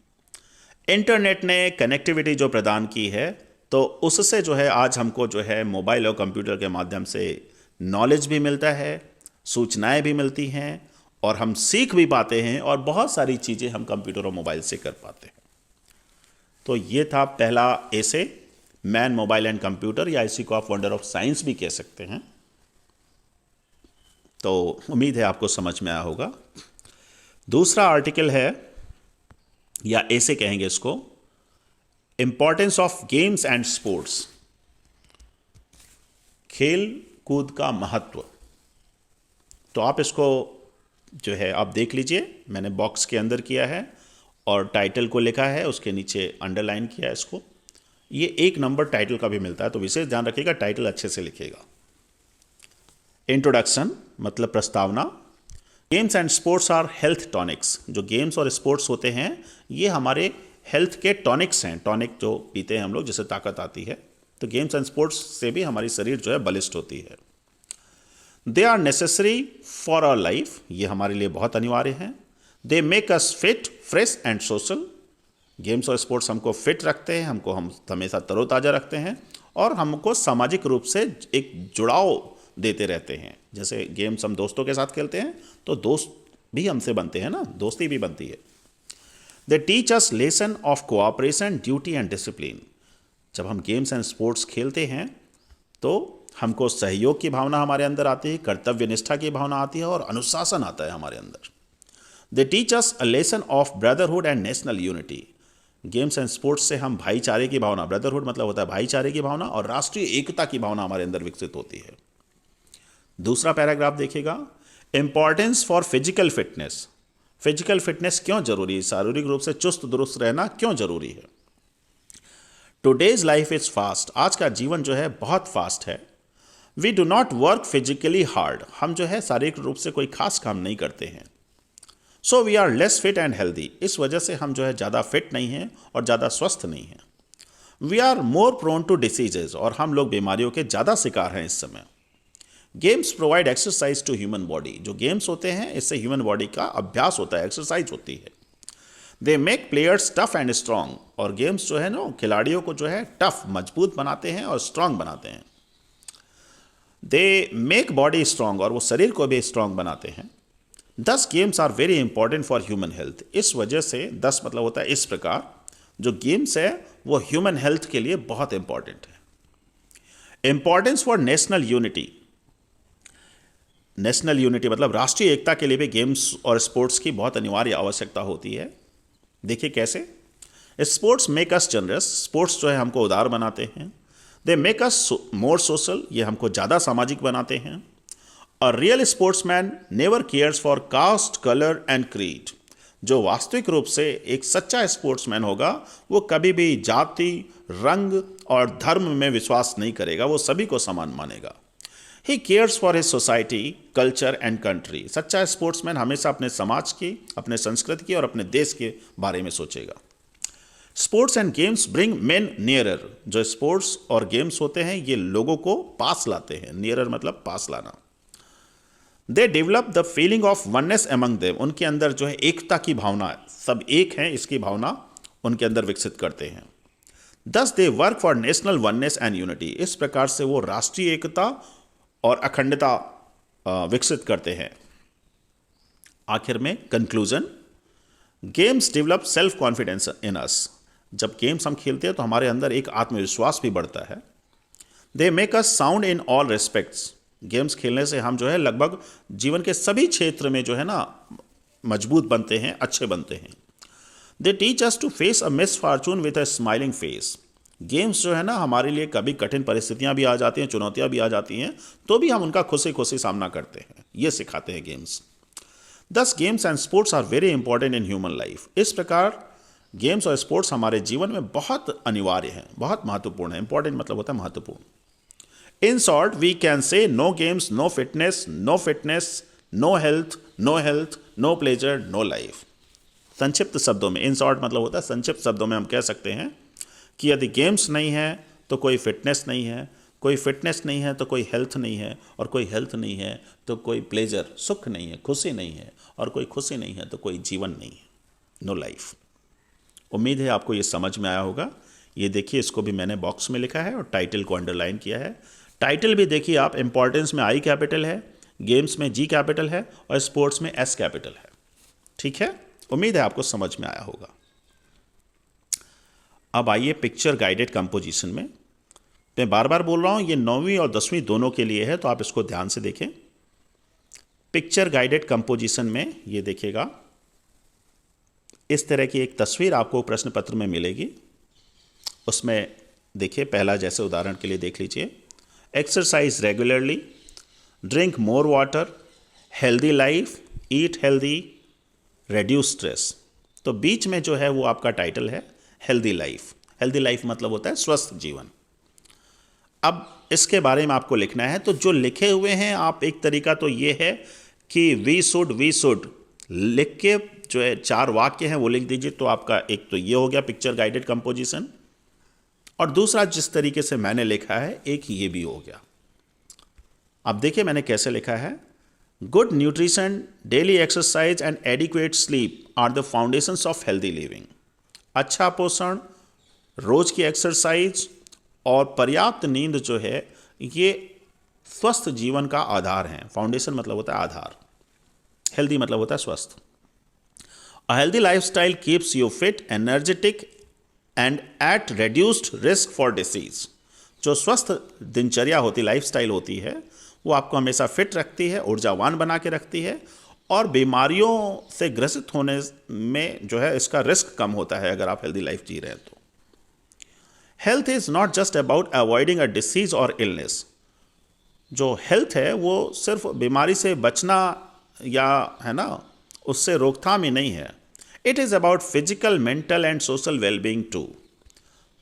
इंटरनेट ने कनेक्टिविटी जो प्रदान की है, तो उससे जो है आज हमको जो है मोबाइल और कंप्यूटर के माध्यम से नॉलेज भी मिलता है, सूचनाएं भी मिलती हैं और हम सीख भी पाते हैं, और बहुत सारी चीज़ें हम कंप्यूटर और मोबाइल से कर पाते हैं। तो ये था पहला ऐसे, मैन, मोबाइल एंड कंप्यूटर, या इसी को आप वंडर ऑफ साइंस भी कह सकते हैं। तो उम्मीद है आपको समझ में आया होगा। दूसरा आर्टिकल है, या ऐसे कहेंगे इसको, importance of games and sports. खेल कूद का महत्व। तो आप इसको जो है आप देख लीजिए, मैंने बॉक्स के अंदर किया है और टाइटल को लिखा है, उसके नीचे अंडरलाइन किया है इसको। ये 1 नंबर टाइटल का भी मिलता है, तो विशेष ध्यान रखिएगा, टाइटल अच्छे से लिखिएगा। इंट्रोडक्शन मतलब प्रस्तावना। Games and sports are health tonics. जो गेम्स और स्पोर्ट्स होते हैं ये हमारे हेल्थ के टॉनिक्स हैं। टॉनिक जो पीते हैं हम लोग, जिससे ताकत आती है, तो गेम्स एंड स्पोर्ट्स से भी हमारी शरीर जो है बलिष्ठ होती है। They are necessary for our life. ये हमारे लिए बहुत अनिवार्य हैं। They make us fit, fresh and social. Games और स्पोर्ट्स हमको फिट रखते हैं, हम हमेशा तरोताज़ा रखते हैं, और हमको सामाजिक रूप से एक जुड़ाव देते रहते हैं। जैसे गेम्स हम दोस्तों के साथ खेलते हैं तो दोस्त भी हमसे बनते हैं ना, दोस्ती भी बनती है। दे teach us lesson of cooperation, duty and discipline. जब हम गेम्स एंड स्पोर्ट्स खेलते हैं तो हमको सहयोग की भावना हमारे अंदर आती है, कर्तव्य निष्ठा की भावना आती है, और अनुशासन आता है हमारे अंदर। दे teach us a lesson of brotherhood and national unity. Games and sports से हम भाईचारे की भावना, ब्रदरहुड मतलब होता है भाईचारे की भावना, और राष्ट्रीय एकता की भावना हमारे अंदर विकसित होती है। दूसरा पैराग्राफ देखिएगा, importance for physical fitness. Physical fitness क्यों जरूरी है, शारीरिक रूप से चुस्त दुरुस्त रहना क्यों जरूरी है। Today's life is fast. आज का जीवन जो है बहुत फास्ट है। We do not work physically hard. हम जो है शारीरिक रूप से कोई खास काम नहीं करते हैं। So we are less fit and healthy. इस वजह से हम जो है ज़्यादा फिट नहीं हैं और ज़्यादा स्वस्थ नहीं हैं। We are more prone to diseases. और हम लोग बीमारियों के ज़्यादा शिकार हैं इस समय। Games provide exercise to human body. जो गेम्स होते हैं इससे ह्यूमन बॉडी का अभ्यास होता है, एक्सरसाइज होती है। They make players tough and strong. और गेम्स जो है ना खिलाड़ियों को जो है टफ, मजबूत बनाते हैं और स्ट्रांग बनाते हैं। They make body strong. और वो शरीर को भी स्ट्रांग बनाते हैं। 10 games are very important for human health. इस वजह से 10 मतलब होता है इस प्रकार, जो गेम्स है वो ह्यूमन हेल्थ के लिए बहुत इंपॉर्टेंट है। Importance for national unity. National unity मतलब राष्ट्रीय एकता के लिए भी गेम्स और स्पोर्ट्स की बहुत अनिवार्य आवश्यकता होती है। देखिए कैसे, sports make us generous, sports जो है हमको उदार बनाते हैं। They make us more social, ये हमको ज़्यादा सामाजिक बनाते हैं। A real sportsman never cares for caste, colour and creed, जो वास्तविक रूप से एक सच्चा स्पोर्ट्समैन होगा वो कभी भी जाति, रंग और धर्म में विश्वास नहीं करेगा, वो सभी को समान मानेगा। He cares for his society, culture and country, सच्चा स्पोर्ट्समैन हमेशा अपने समाज की, अपने संस्कृति की और अपने देश के बारे में सोचेगा। Sports and games bring main nearer, जो स्पोर्ट्स और गेम्स होते हैं ये लोगों को पास लाते हैं। नियरर मतलब पास लाना। They develop the feeling of oneness among them, उनके अंदर जो है एकता की भावना, सब एक हैं इसकी भावना उनके अंदर विकसित करते हैं। दस they work for national oneness and unity, इस प्रकार से वो राष्ट्रीय एकता और अखंडता विकसित करते हैं। आखिर में conclusion, games develop self confidence in us, जब गेम्स हम खेलते हैं तो हमारे अंदर एक आत्मविश्वास भी बढ़ता है। दे make us sound in all respects, games खेलने से हम जो है लगभग जीवन के सभी क्षेत्र में जो है ना मजबूत बनते हैं, अच्छे बनते हैं। They teach us to face a misfortune with a smiling face, games जो है ना हमारे लिए कभी कठिन परिस्थितियां भी आ जाती हैं, चुनौतियां भी आ जाती हैं, तो भी हम उनका खुशी खुशी सामना करते हैं, ये सिखाते हैं games. Thus games and sports are very important in human life, इस प्रकार गेम्स और स्पोर्ट्स हमारे जीवन में बहुत अनिवार्य हैं, बहुत महत्वपूर्ण है। इंपॉर्टेंट मतलब होता है महत्वपूर्ण। In short, we can say no games, no fitness, no health, no pleasure, no life. संक्षिप्त शब्दों में, इन शॉर्ट मतलब होता है संक्षिप्त शब्दों में हम कह सकते हैं कि यदि गेम्स नहीं है तो कोई फिटनेस नहीं है, कोई फिटनेस नहीं है तो कोई हेल्थ नहीं है, और कोई हेल्थ नहीं है तो कोई प्लेजर, सुख नहीं है, खुशी नहीं है, और कोई खुशी नहीं है तो कोई जीवन नहीं है, नो लाइफ। उम्मीद है आपको ये समझ में आया होगा। ये देखिए, इसको भी मैंने बॉक्स में लिखा है और टाइटल को अंडरलाइन किया है। टाइटल भी देखिए आप, इंपॉर्टेंस में आई कैपिटल है, गेम्स में जी कैपिटल है और स्पोर्ट्स में एस कैपिटल है। ठीक है, उम्मीद है आपको समझ में आया होगा। अब आइए पिक्चर गाइडेड कंपोजिशन में। मैं बार बार बोल रहा हूं, ये 9वीं और 10वीं दोनों के लिए है, तो आप इसको ध्यान से देखें। पिक्चर गाइडेड कंपोजिशन में ये देखिएगा, इस तरह की एक तस्वीर आपको प्रश्न पत्र में मिलेगी। उसमें देखिए, पहला जैसे उदाहरण के लिए देख लीजिए, exercise regularly, drink more water, healthy life, eat healthy, reduce stress. तो बीच में जो है वो आपका टाइटल है हेल्दी लाइफ। हेल्दी लाइफ मतलब होता है स्वस्थ जीवन। अब इसके बारे में आपको लिखना है, तो जो लिखे हुए हैं आप, एक तरीका तो ये है कि वी शुड लिख के जो है 4 वाक्य हैं वो लिख दीजिए। तो आपका एक तो ये हो गया पिक्चर गाइडेड कंपोजिशन, और दूसरा जिस तरीके से मैंने लिखा है एक ये भी हो गया। अब देखिए मैंने कैसे लिखा है, good nutrition, daily exercise and adequate sleep are the foundations of healthy living. अच्छा पोषण, रोज की एक्सरसाइज और पर्याप्त नींद जो है ये स्वस्थ जीवन का आधार है। फाउंडेशन मतलब होता है आधार, हेल्दी मतलब होता है स्वस्थ। A healthy lifestyle keeps you fit, energetic and at reduced risk for disease. जो स्वस्थ दिनचर्या होती, लाइफस्टाइल होती है, वो आपको हमेशा फिट रखती है, ऊर्जावान बना के रखती है, और बीमारियों से ग्रसित होने में जो है इसका रिस्क कम होता है अगर आप हेल्दी लाइफ जी रहे हैं तो। Health is not just about avoiding a disease और इलनेस। जो हेल्थ है वो सिर्फ बीमारी से बचना या है ना उससे रोकथाम ही नहीं है। It is about physical, mental and social wellbeing too.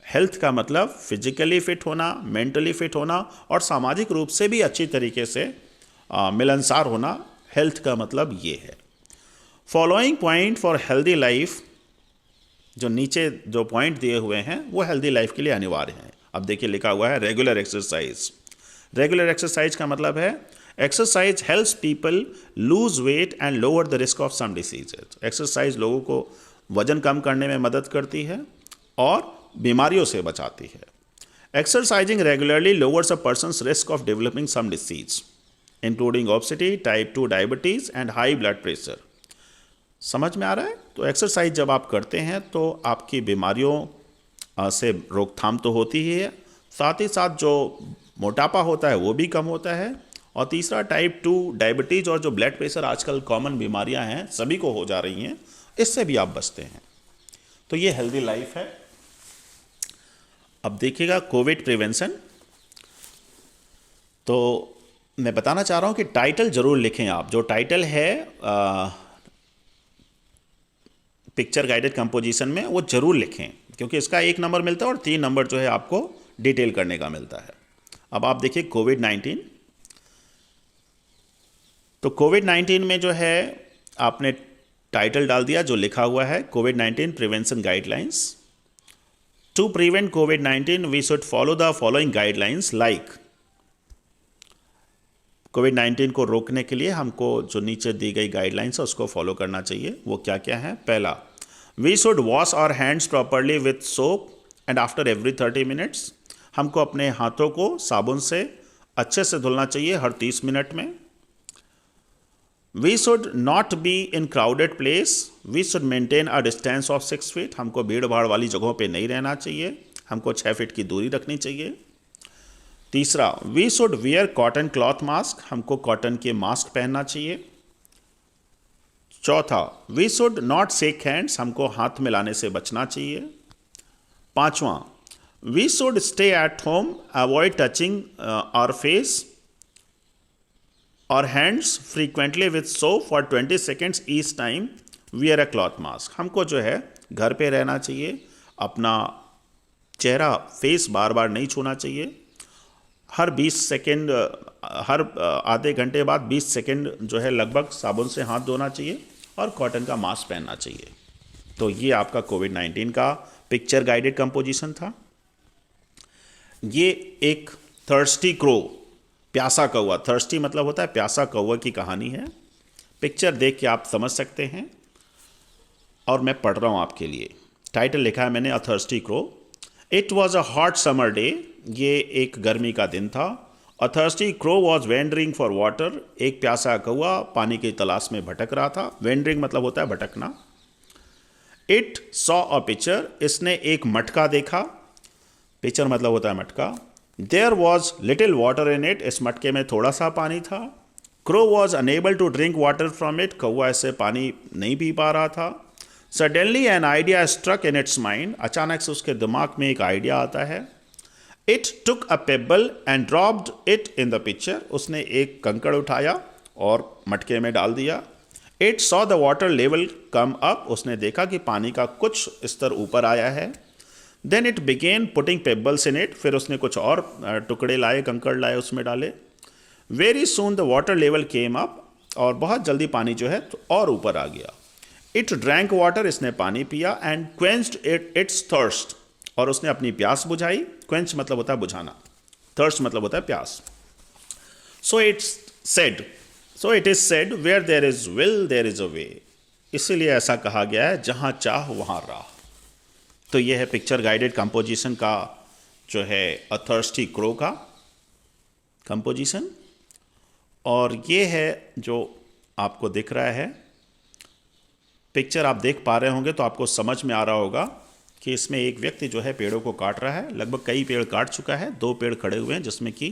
Health का मतलब फिजिकली फिट होना, मेंटली फिट होना और सामाजिक रूप से भी अच्छी तरीके से मिलनसार होना। हेल्थ का मतलब ये है। Following point for healthy life, जो नीचे जो पॉइंट दिए हुए हैं वो हेल्दी लाइफ के लिए अनिवार्य हैं। अब देखिए लिखा हुआ है रेगुलर एक्सरसाइज। रेगुलर एक्सरसाइज का मतलब है exercise helps people lose weight and lower the risk of some diseases. Exercise लोगों को वजन कम करने में मदद करती है और बीमारियों से बचाती है। Exercising regularly lowers a person's risk of developing some disease including obesity, type 2 diabetes and high blood pressure. समझ में आ रहा है? तो एक्सरसाइज जब आप करते हैं तो आपकी बीमारियों से रोकथाम तो होती ही है, साथ ही साथ जो मोटापा होता है वो भी कम होता है, और तीसरा टाइप 2 डायबिटीज़ और जो ब्लड प्रेशर आजकल कॉमन बीमारियां हैं सभी को हो जा रही हैं, इससे भी आप बचते हैं। तो ये हेल्दी लाइफ है। अब देखिएगा कोविड प्रिवेंशन। तो मैं बताना चाह रहा हूँ कि टाइटल जरूर लिखें आप। जो टाइटल है पिक्चर गाइडेड कंपोजिशन में वो जरूर लिखें, क्योंकि इसका 1 नंबर मिलता है और 3 नंबर जो है आपको डिटेल करने का मिलता है। अब आप देखिए कोविड-19। तो कोविड-19 में जो है आपने टाइटल डाल दिया जो लिखा हुआ है, कोविड-19 प्रिवेंशन गाइडलाइंस। टू प्रिवेंट कोविड-19 we should follow the following guidelines like. कोविड-19 को रोकने के लिए हमको जो नीचे दी गई गाइडलाइंस है उसको फॉलो करना चाहिए। वो क्या क्या है? पहला, we should wash our hands properly with soap and after every 30 minutes. हमको अपने हाथों को साबुन से अच्छे से धुलना चाहिए हर 30 मिनट में। We should not be in crowded place, we should maintain a distance of 6 feet. हमको भीड़ भाड़ वाली जगहों पे नहीं रहना चाहिए, हमको 6 फीट की दूरी रखनी चाहिए। तीसरा, we should wear cotton cloth mask. हमको कॉटन के मास्क पहनना चाहिए। चौथा, we should not shake hands. हमको हाथ मिलाने से बचना चाहिए। पांचवा, we should stay at home, avoid touching our face और hands frequently with soap for 20 seconds each time wear a cloth mask. हमको जो है घर पे रहना चाहिए, अपना चेहरा फेस बार बार नहीं छूना चाहिए। हर 20 सेकेंड, हर आधे घंटे बाद 20 सेकेंड जो है लगभग साबुन से हाथ धोना चाहिए और कॉटन का मास्क पहनना चाहिए। तो ये आपका कोविड-19 का पिक्चर गाइडेड कंपोजिशन था। ये एक थर्स्टी क्रो, प्यासा कौवा, थर्स्टी मतलब होता है प्यासा कौवा की कहानी है। पिक्चर देख के आप समझ सकते हैं और मैं पढ़ रहा हूँ आपके लिए। टाइटल लिखा है मैंने, a thirsty crow. It was a hot summer day. ये एक गर्मी का दिन था। A thirsty crow was wandering for water. एक प्यासा कौवा पानी की तलाश में भटक रहा था। वेंडरिंग मतलब होता है भटकना। It saw a picture. इसने एक मटका देखा। पिक्चर मतलब होता है मटका। There was little water in it. इस मटके में थोड़ा सा पानी था। Crow was unable to drink water from it. कौवा इससे पानी नहीं पी पा रहा था। Suddenly an idea struck in its mind. अचानक से उसके दिमाग में एक आइडिया आता है। It took a pebble and dropped it in the picture. उसने एक कंकड़ उठाया और मटके में डाल दिया। It saw the water level come up. उसने देखा कि पानी का कुछ स्तर ऊपर आया है। Then it began putting pebbles in it. फिर उसने कुछ और टुकड़े लाए, कंकड़ लाए, उसमें डाले। Very soon the water level came up. और बहुत जल्दी पानी जो है तो और ऊपर आ गया। It drank water. इसने पानी पिया। And quenched its thirst. और उसने अपनी प्यास बुझाई। क्वेंच मतलब होता है बुझाना, थर्स्ट मतलब होता है प्यास। So it is said where there is will there is a way. इसीलिए ऐसा कहा गया है, जहां चाह वहां राह। तो यह है पिक्चर गाइडेड कंपोजिशन का जो है अ थर्स्टी क्रो का कंपोजिशन। और ये है जो आपको दिख रहा है पिक्चर, आप देख पा रहे होंगे तो आपको समझ में आ रहा होगा कि इसमें एक व्यक्ति जो है पेड़ों को काट रहा है। लगभग कई पेड़ काट चुका है, 2 पेड़ खड़े हुए हैं जिसमें कि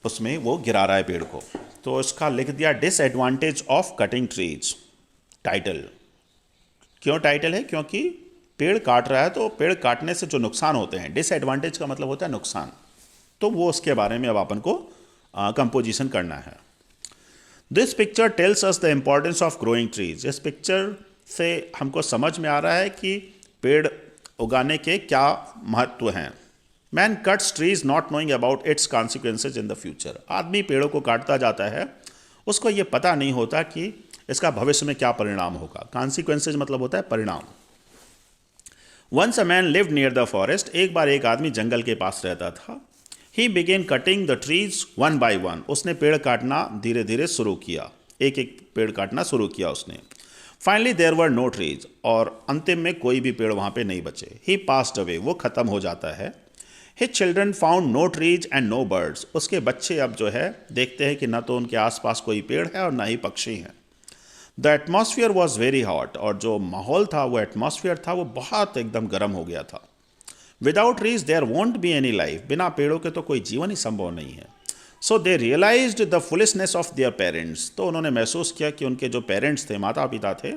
उसमें वो गिरा रहा है पेड़ को। तो इसका लिख दिया disadvantage of cutting trees. Title क्यों टाइटल है? क्योंकि पेड़ काट रहा है तो पेड़ काटने से जो नुकसान होते हैं, डिसएडवांटेज का मतलब होता है नुकसान, तो वो उसके बारे में अब अपन को कंपोजिशन करना है। This picture tells us the importance of growing trees. इस पिक्चर से हमको समझ में आ रहा है कि पेड़ उगाने के क्या महत्व हैं। Man cuts trees not knowing about it's consequences in the future. आदमी पेड़ों को काटता जाता है, उसको ये पता नहीं होता कि इसका भविष्य में क्या परिणाम होगा। कॉन्सिक्वेंसेज मतलब होता है परिणाम। Once a man lived near the forest. एक बार एक आदमी जंगल के पास रहता था। He began cutting the trees one by one. उसने पेड़ काटना धीरे धीरे शुरू किया, एक एक पेड़ काटना शुरू किया उसने। Finally there were no trees. और अंतिम में कोई भी पेड़ वहाँ पे नहीं बचे। He passed away. वो ख़त्म हो जाता है। His children found no trees and no birds. उसके बच्चे अब जो है देखते हैं कि ना तो उनके आसपास कोई पेड़ है और ना ही पक्षी हैं। The atmosphere was very hot. और जो माहौल था, वो एटमॉस्फेयर था, वो बहुत एकदम गर्म हो गया था। Without trees there won't be any life. बिना पेड़ों के तो कोई जीवन ही संभव नहीं है। So they realised the foolishness of their parents. तो उन्होंने महसूस किया कि उनके जो पेरेंट्स थे, माता पिता थे,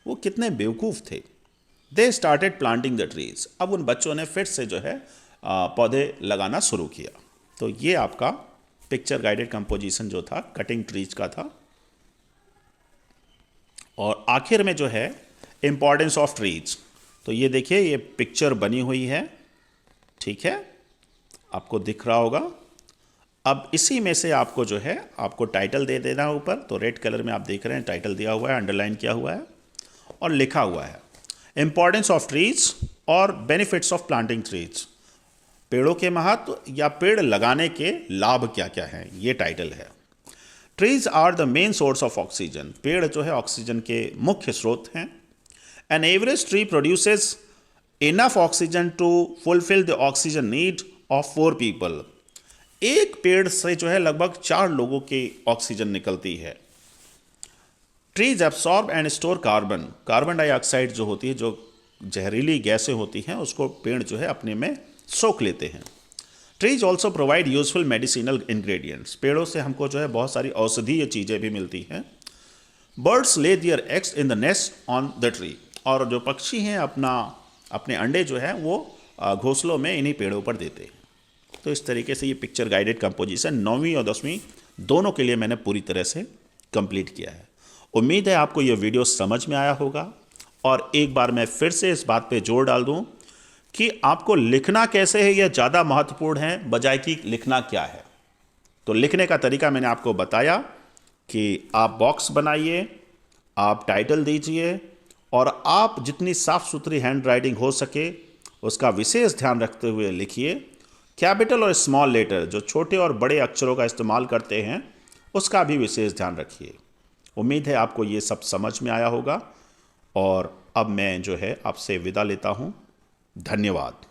वो कितने बेवकूफ़ थे। They started planting the trees. अब उन बच्चों ने फिर से जो है पौधे लगाना शुरू किया। तो ये आपका पिक्चर गाइडेड कंपोजिशन जो था कटिंग ट्रीज का था। और आखिर में जो है इम्पॉर्टेंस ऑफ ट्रीज। तो ये देखिए ये पिक्चर बनी हुई है, ठीक है, आपको दिख रहा होगा। अब इसी में से आपको जो है आपको टाइटल दे देना है ऊपर। तो रेड कलर में आप देख रहे हैं टाइटल दिया हुआ है, अंडरलाइन किया हुआ है और लिखा हुआ है इम्पॉर्टेंस ऑफ ट्रीज और बेनिफिट्स ऑफ प्लांटिंग ट्रीज। पेड़ों के महत्व या पेड़ लगाने के लाभ क्या क्या हैं, ये टाइटल है। Trees are the main source of oxygen. पेड़ जो है ऑक्सीजन के मुख्य स्रोत हैं। An average tree produces enough oxygen to fulfil the oxygen need of 4 people. एक पेड़ से जो है लगभग 4 लोगों की ऑक्सीजन निकलती है। Trees absorb and store carbon. Carbon dioxide जो होती है, जो जहरीली गैसें होती हैं, उसको पेड़ जो है अपने में सोख लेते हैं। Trees also provide useful medicinal ingredients. पेड़ों से हमको जो है बहुत सारी औषधीय चीज़ें भी मिलती हैं। Birds lay their eggs in the nest on the tree. और जो पक्षी हैं अपने अंडे जो है वो घोंसलों में इन्हीं पेड़ों पर देते हैं। तो इस तरीके से ये पिक्चर गाइडेड कंपोजिशन 9वीं और 10वीं दोनों के लिए मैंने पूरी तरह से कंप्लीट किया है। उम्मीद है आपको ये वीडियो समझ में आया होगा। और एक बार मैं फिर से इस बात पे जोर डाल दूं कि आपको लिखना कैसे है यह ज़्यादा महत्वपूर्ण है बजाय कि लिखना क्या है। तो लिखने का तरीका मैंने आपको बताया कि आप बॉक्स बनाइए, आप टाइटल दीजिए और आप जितनी साफ सुथरी हैंड राइटिंग हो सके उसका विशेष ध्यान रखते हुए लिखिए। कैपिटल और स्मॉल लेटर जो छोटे और बड़े अक्षरों का इस्तेमाल करते हैं उसका भी विशेष ध्यान रखिए। उम्मीद है आपको ये सब समझ में आया होगा। और अब मैं जो है आपसे विदा लेता हूँ। धन्यवाद।